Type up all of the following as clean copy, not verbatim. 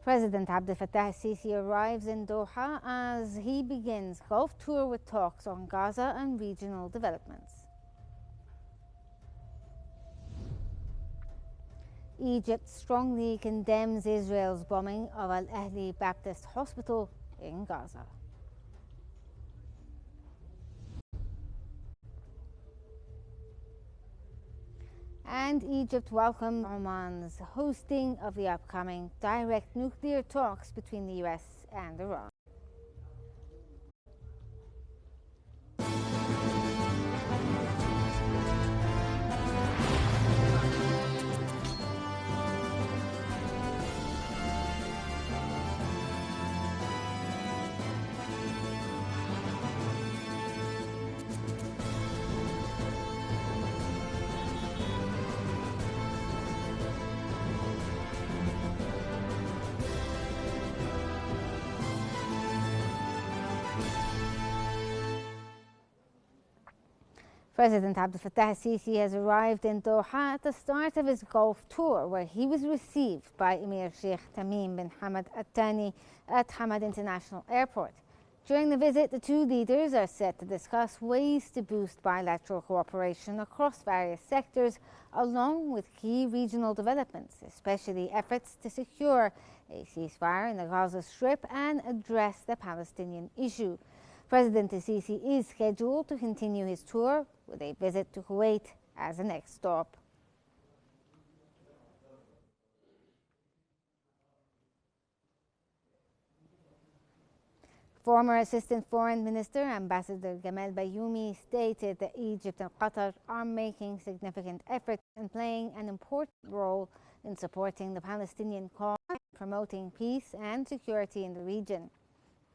President Abdel Fattah el-Sisi arrives in Doha as he begins Gulf tour with talks on Gaza and regional developments. Egypt strongly condemns Israel's bombing of Al-Ahli Baptist Hospital in Gaza. And Egypt welcomed Oman's hosting of the upcoming direct nuclear talks between the US and Iran. President Abdel Fattah el-Sisi has arrived in Doha at the start of his Gulf tour, where he was received by Emir Sheikh Tamim bin Hamad Al Thani at Hamad International Airport. During the visit, the two leaders are set to discuss ways to boost bilateral cooperation across various sectors, along with key regional developments, especially efforts to secure a ceasefire in the Gaza Strip and address the Palestinian issue. President El-Sisi is scheduled to continue his tour with a visit to Kuwait as the next stop. Former Assistant Foreign Minister Ambassador Gamal Bayoumi stated that Egypt and Qatar are making significant efforts and playing an important role in supporting the Palestinian cause and promoting peace and security in the region.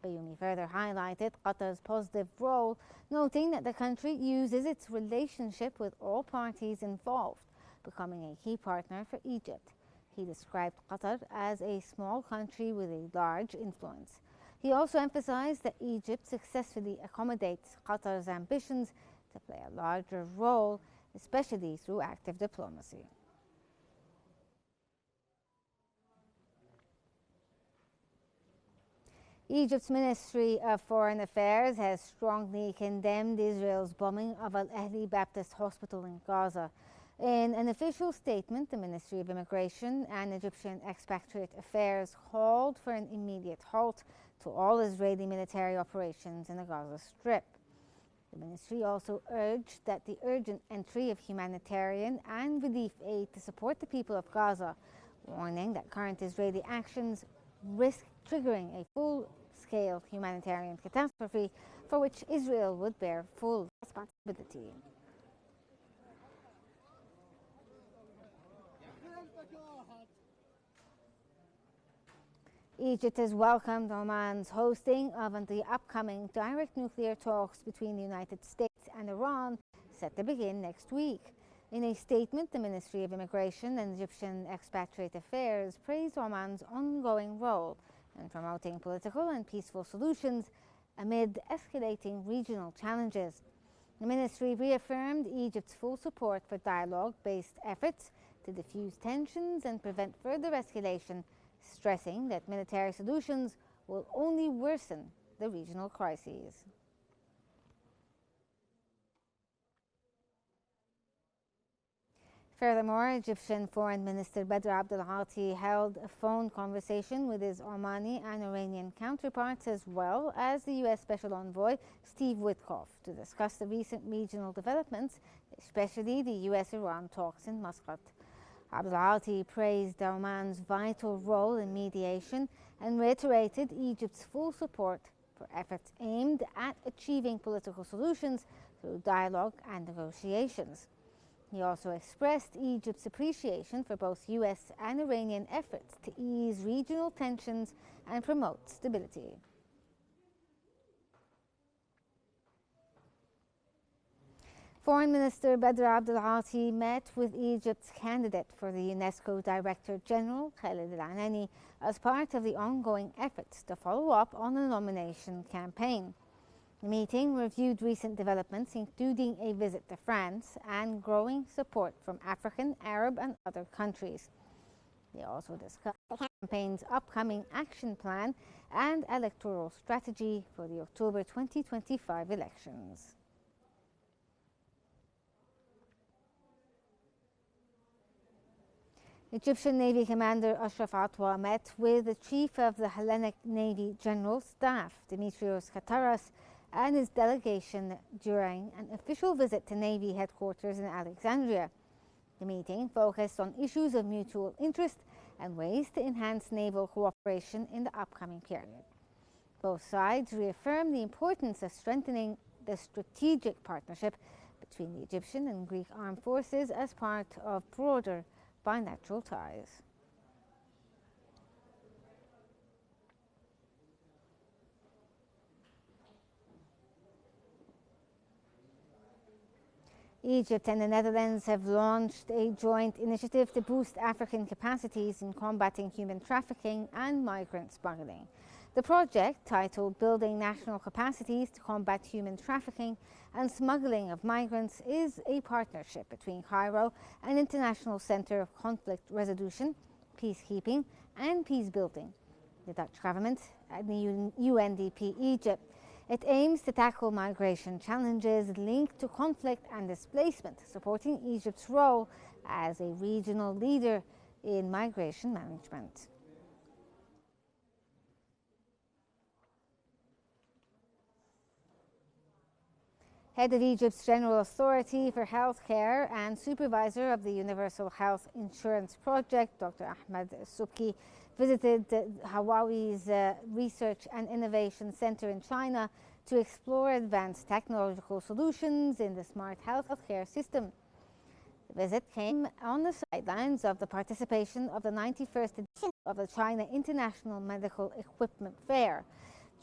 Bayoumi further highlighted Qatar's positive role, noting that the country uses its relationship with all parties involved, becoming a key partner for Egypt. He described Qatar as a small country with a large influence. He also emphasized that Egypt successfully accommodates Qatar's ambitions to play a larger role, especially through active diplomacy. Egypt's Ministry of Foreign Affairs has strongly condemned Israel's bombing of Al-Ahli Baptist Hospital in Gaza. In an official statement, the Ministry of Immigration and Egyptian Expatriate Affairs called for an immediate halt to all Israeli military operations in the Gaza Strip. The ministry also urged that the urgent entry of humanitarian and relief aid to support the people of Gaza, warning that current Israeli actions risk triggering a full-scale humanitarian catastrophe for which Israel would bear full responsibility. Egypt has welcomed Oman's hosting of the upcoming direct nuclear talks between the United States and Iran, set to begin next week. In a statement, the Ministry of Immigration and Egyptian Expatriate Affairs praised Oman's ongoing role in promoting political and peaceful solutions amid escalating regional challenges. The ministry reaffirmed Egypt's full support for dialogue-based efforts to diffuse tensions and prevent further escalation, stressing that military solutions will only worsen the regional crises. Furthermore, Egyptian Foreign Minister Badr Abdel Ati held a phone conversation with his Omani and Iranian counterparts, as well as the U.S. Special Envoy Steve Witkoff, to discuss the recent regional developments, especially the U.S.-Iran talks in Muscat. Abdel Ati praised Oman's vital role in mediation and reiterated Egypt's full support for efforts aimed at achieving political solutions through dialogue and negotiations. He also expressed Egypt's appreciation for both U.S. and Iranian efforts to ease regional tensions and promote stability. Foreign Minister Badr Abdel Ati met with Egypt's candidate for the UNESCO Director General, Khalid Al-Anani, as part of the ongoing efforts to follow up on the nomination campaign. The meeting reviewed recent developments, including a visit to France and growing support from African, Arab, and other countries. They also discussed campaign's upcoming action plan and electoral strategy for the October 2025 elections. Egyptian Navy Commander Ashraf Atwa met with the Chief of the Hellenic Navy General Staff, Dimitrios Kataras, and his delegation during an official visit to Navy headquarters in Alexandria. The meeting focused on issues of mutual interest and ways to enhance naval cooperation in the upcoming period. Both sides reaffirmed the importance of strengthening the strategic partnership between the Egyptian and Greek armed forces as part of broader bilateral ties. Egypt and the Netherlands have launched a joint initiative to boost African capacities in combating human trafficking and migrant smuggling. The project, titled Building National Capacities to Combat Human Trafficking and Smuggling of Migrants, is a partnership between Cairo and International Center of Conflict Resolution, Peacekeeping and Peacebuilding, the Dutch government and the UNDP Egypt. It aims to tackle migration challenges linked to conflict and displacement, supporting Egypt's role as a regional leader in migration management. Head of Egypt's General Authority for Healthcare and supervisor of the Universal Health Insurance Project, Dr. Ahmed Subki, visited Huawei's Research and Innovation Center in China to explore advanced technological solutions in the smart healthcare system. The visit came on the sidelines of the participation of the 91st edition of the China International Medical Equipment Fair.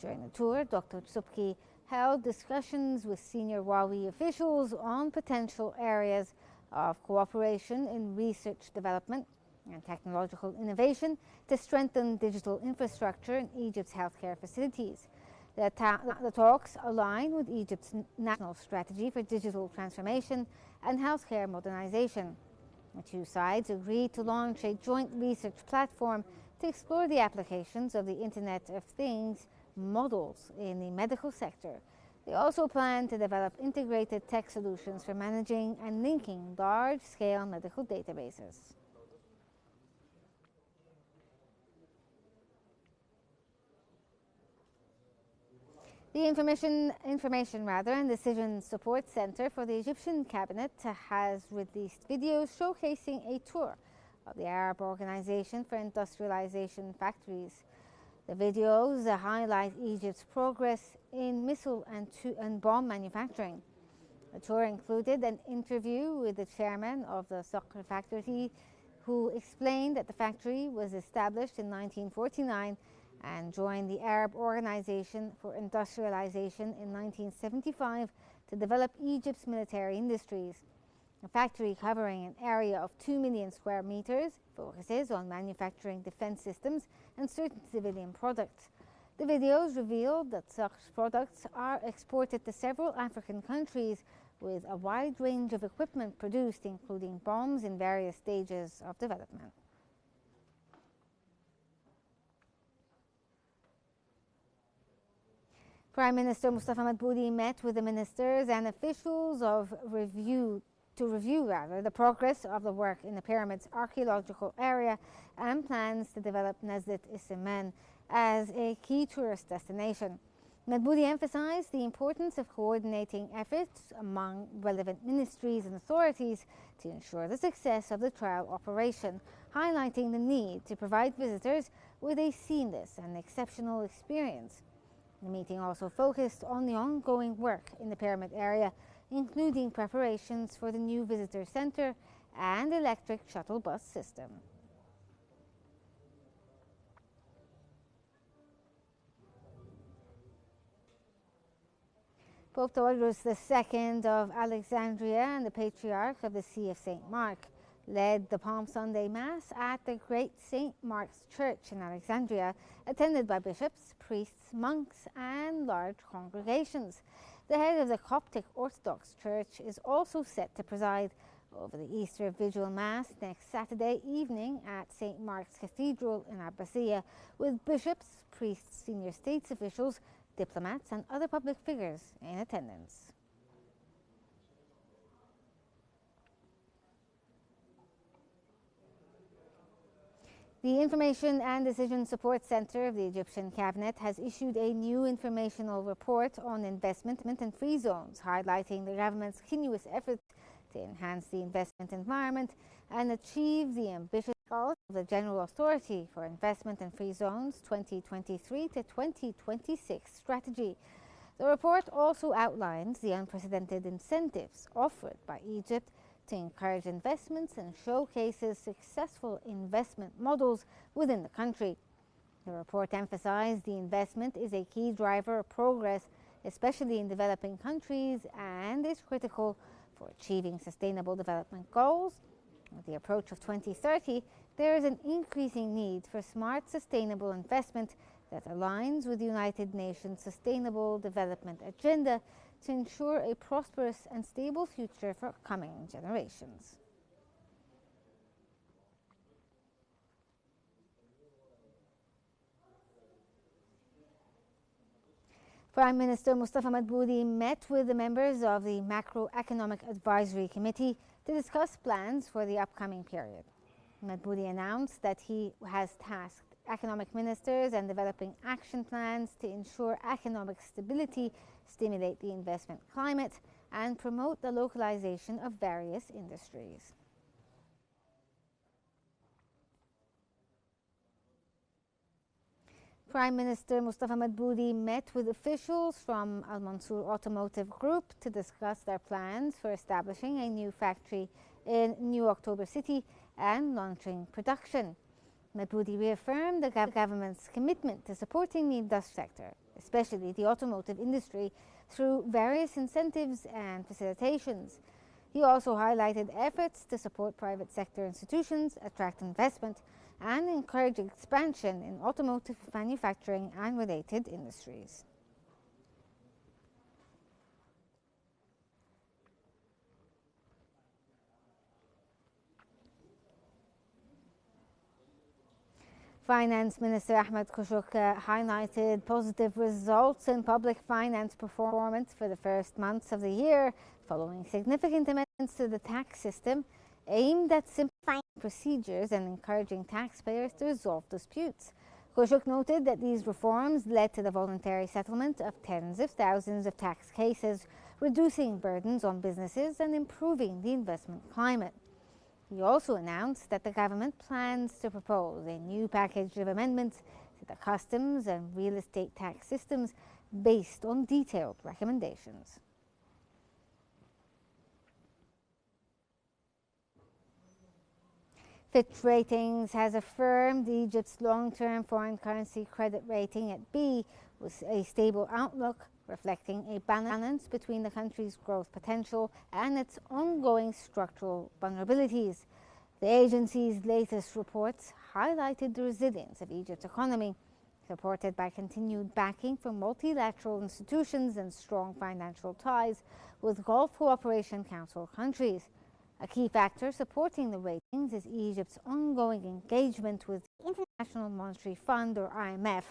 During the tour, Dr. Subki held discussions with senior Huawei officials on potential areas of cooperation in research development and technological innovation to strengthen digital infrastructure in Egypt's healthcare facilities. The talks align with Egypt's national strategy for digital transformation and healthcare modernization. The two sides agreed to launch a joint research platform to explore the applications of the Internet of Things models in the medical sector. They also plan to develop integrated tech solutions for managing and linking large-scale medical databases. The Information and Decision Support Center for the Egyptian Cabinet has released videos showcasing a tour of the Arab Organization for Industrialization factories. The videos highlight Egypt's progress in missile and bomb manufacturing. The tour included an interview with the chairman of the Saqr factory, who explained that the factory was established in 1949 and joined the Arab Organization for Industrialization in 1975 to develop Egypt's military industries. A factory covering an area of 2 million square meters focuses on manufacturing defense systems and certain civilian products. The videos revealed that such products are exported to several African countries with a wide range of equipment produced, including bombs in various stages of development. Prime Minister Mustafa Madbouli met with the ministers and officials to review the progress of the work in the pyramid's archaeological area and plans to develop Nazdat Isimen as a key tourist destination. Madbouli emphasized the importance of coordinating efforts among relevant ministries and authorities to ensure the success of the trial operation, highlighting the need to provide visitors with a seamless and exceptional experience. The meeting also focused on the ongoing work in the pyramid area, including preparations for the new visitor center and electric shuttle bus system. Pope Tawadros II of Alexandria and the Patriarch of the See of St. Mark led the Palm Sunday Mass at the Great St. Mark's Church in Alexandria, attended by bishops, priests, monks, and large congregations. The head of the Coptic Orthodox Church is also set to preside over the Easter Vigil Mass next Saturday evening at St. Mark's Cathedral in Abbasiyah, with bishops, priests, senior states officials, diplomats and other public figures in attendance. The Information and Decision Support Center of the Egyptian Cabinet has issued a new informational report on investment and free zones, highlighting the government's continuous efforts to enhance the investment environment and achieve the ambitious goals of the General Authority for Investment and Free Zones 2023 to 2026 strategy. The report also outlines the unprecedented incentives offered by Egypt to encourage investments and showcases successful investment models within the country. The report emphasized the investment is a key driver of progress, especially in developing countries, and is critical for achieving sustainable development goals. With the approach of 2030, there is an increasing need for smart, sustainable investment that aligns with the United Nations Sustainable Development Agenda to ensure a prosperous and stable future for coming generations. Prime Minister Mustafa Madbouli met with the members of the Macroeconomic Advisory Committee to discuss plans for the upcoming period. Madbouli announced that he has tasked economic ministers and developing action plans to ensure economic stability, stimulate the investment climate, and promote the localization of various industries. Prime Minister Mustafa Madbouli met with officials from Al Mansour Automotive Group to discuss their plans for establishing a new factory in New October City and launching production. Madbouli reaffirmed the government's commitment to supporting the industrial sector, especially the automotive industry, through various incentives and facilitations. He also highlighted efforts to support private sector institutions, attract investment, and encourage expansion in automotive manufacturing and related industries. Finance Minister Ahmed Kushuk highlighted positive results in public finance performance for the first months of the year, following significant amendments to the tax system aimed at simplifying procedures and encouraging taxpayers to resolve disputes. Kushuk noted that these reforms led to the voluntary settlement of tens of thousands of tax cases, reducing burdens on businesses and improving the investment climate. He also announced that the government plans to propose a new package of amendments to the customs and real estate tax systems based on detailed recommendations. Fitch Ratings has affirmed Egypt's long-term foreign currency credit rating at B with a stable outlook, reflecting a balance between the country's growth potential and its ongoing structural vulnerabilities. The agency's latest reports highlighted the resilience of Egypt's economy, supported by continued backing from multilateral institutions and strong financial ties with Gulf Cooperation Council countries. A key factor supporting the ratings is Egypt's ongoing engagement with the International Monetary Fund, or IMF,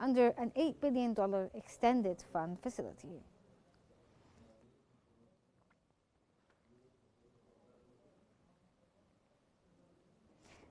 under an $8 billion extended fund facility.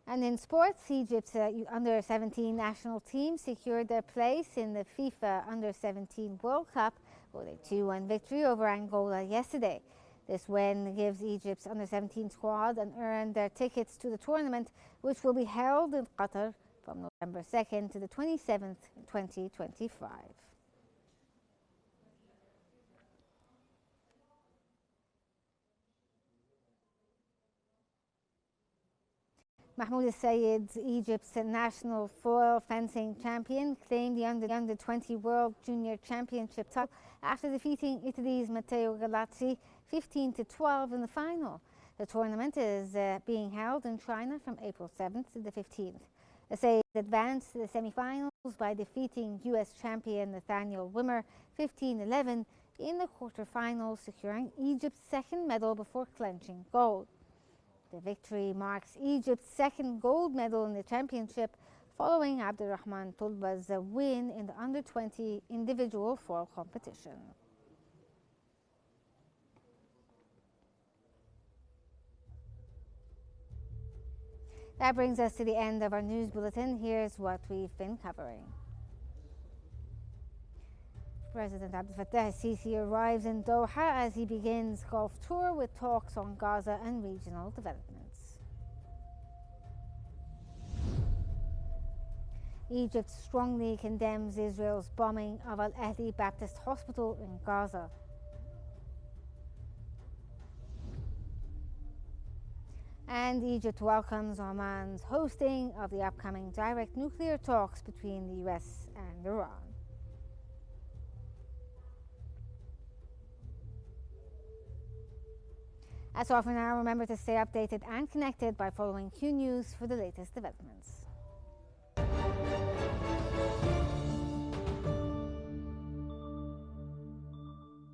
And in sports, Egypt's under-17 national team secured their place in the FIFA Under-17 World Cup with a 2-1 victory over Angola yesterday. This win gives Egypt's under-17 squad and earned their tickets to the tournament, which will be held in Qatar from November 2nd to the 27th, 2025. Mahmoud El-Sayed, Egypt's national foil fencing champion, claimed the under-20 World Junior Championship title after defeating Italy's Matteo Galazzi 15-12 in the final. The tournament is being held in China from April 7th to the 15th. El-Sayed advanced to the semi-finals by defeating U.S. champion Nathaniel Wimmer 15-11 in the quarterfinals, securing Egypt's second medal before clinching gold. The victory marks Egypt's second gold medal in the championship, following Abdurrahman Tulba's win in the under-20 individual foil competition. That brings us to the end of our news bulletin. Here's what we've been covering. President Abdel Fattah El-Sisi arrives in Doha as he begins Gulf tour with talks on Gaza and regional developments. Egypt strongly condemns Israel's bombing of Al-Ahli Baptist Hospital in Gaza. And Egypt welcomes Oman's hosting of the upcoming direct nuclear talks between the US and Iran. That's all for now. Remember to stay updated and connected by following Qnews for the latest developments.